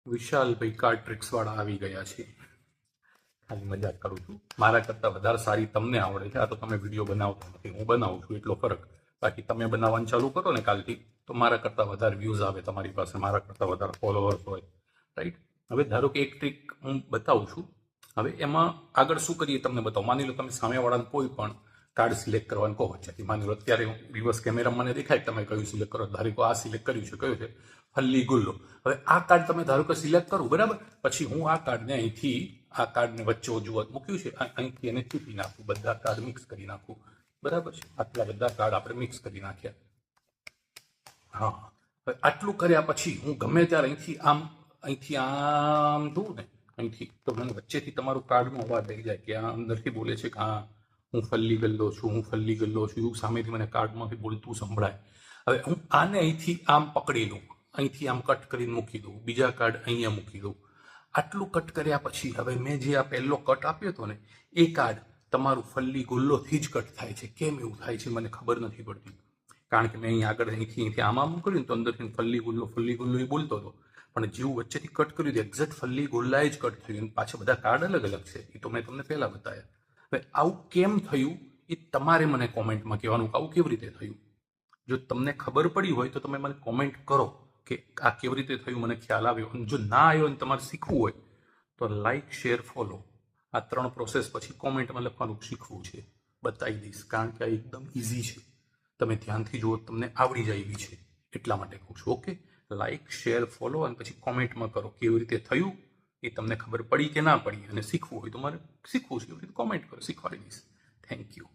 વિશાલભાઈ card tricks વાળા આવી ગયા છે. ખાલી મજાક કરું છું. મારા કરતાં વધારે સારી તમને આવડે છે. આ તો તમે વિડીયો બનાવતા નથી, હું બનાવું છું એટલો ફરક. બાકી તમે બનાવવાનું ચાલુ કરો ને કાલથી તો મારા કરતાં વધારે વ્યૂઝ આવે તમારી પાસે, મારા કરતાં વધારે ફોલોઅર્સ હોય, રાઈટ? હવે ધારો કે એક ટ્રીક હું બતાવું છું. હવે એમાં આગળ શું કરીએ તમને બતાવું. માની લો તમે સામેવાળાને કોઈ પણ કાર્ડ સિલેક્ટ કરવાનું કહો છે. માની લો અત્યારે હું રિવર્સ કેમેરામાં મને દેખાય તમે કયું સિલેક્ટ કરો. ધારો કે આ સિલેક્ટ કર્યું છે, કયું છે? ફલ્લી ગુલ્લો. હવે આ કાર્ડ તમે ધારો કે સિલેક્ટ કરું, બરાબર? પછી હું આ કાર્ડને અહીંથી આ કાર્ડને વચ્ચે જોવા મૂક્યું છે, અહીંથી એને ચૂપી નાખું, બધા કાર્ડ મિક્સ કરી નાખું, બરાબર છે? આટલા બધા કાર્ડ આપણે મિક્સ કરી નાખ્યા. હા, હવે આટલું કર્યા પછી હું ગમે ત્યારે અહીંથી આમ દઉં ને, અહીંથી તો મને વચ્ચેથી તમારું કાર્ડનો અવાજ આવી જાય કે આ અંદરથી બોલે છે કે હા હું ફલ્લી ગલ્લો છું, હું ફલ્લી ગલ્લો છું, એવું સામેથી મને કાર્ડમાંથી બોલતું સંભળાય. હવે હું આને અહીંથી આમ પકડી લઉં, અહીંથી આમ કટ કરીને મૂકી દઉં, બીજા કાર્ડ અહીંયા મૂકી દઉં. આટલું કટ કર્યા પછી હવે મેં જે આ પહેલો કટ આપ્યો હતો ને, એ કાર્ડ તમારું ફલ્લી ગુલ્લોથી જ કટ થાય છે. કેમ એવું થાય છે મને ખબર નથી પડતી. કારણ કે મેં અહીં આગળ અહીંથી આમ કર્યું ને તો અંદરથી ફલ્લી ગુલ્લો એ બોલતો હતો, પણ જેવું વચ્ચેથી કટ કર્યું તો એક્ઝેક્ટ ફલ્લી ગુલ્લાએ જ કટ થયું. પાછા બધા કાર્ડ અલગ અલગ છે, એ તો મેં તમને પહેલા બતાવ્યા. હવે આવું કેમ થયું એ તમારે મને કોમેન્ટમાં કહેવાનું કે આવું કેવી રીતે થયું. જો તમને ખબર પડી હોય તો તમે મને કોમેન્ટ કરો કે આ કેવી રીતે થયું, મને ખ્યાલ આવ્યો. અને જો ના આવ્યો અને તમારે શીખવું હોય તો લાઈક, શેર, ફોલો આ 3 પ્રોસેસ પછી કોમેન્ટમાં લખવાનું શીખવું છે, બતાવી દઈશ. કારણ કે આ એકદમ ઇઝી છે, તમે ધ્યાનથી જુઓ તમને આવડી જાય એવી છે, એટલા માટે કહું છું. ઓકે, લાઈક, શેર, ફોલો અને પછી કોમેન્ટમાં કરો કેવી રીતે થયું એ તમને ખબર પડી કે ના પડી. અને શીખવું હોય તો મારે શીખવું છે એવી રીતે કોમેન્ટ કરો, શીખવાડી દઈશ. Thank you.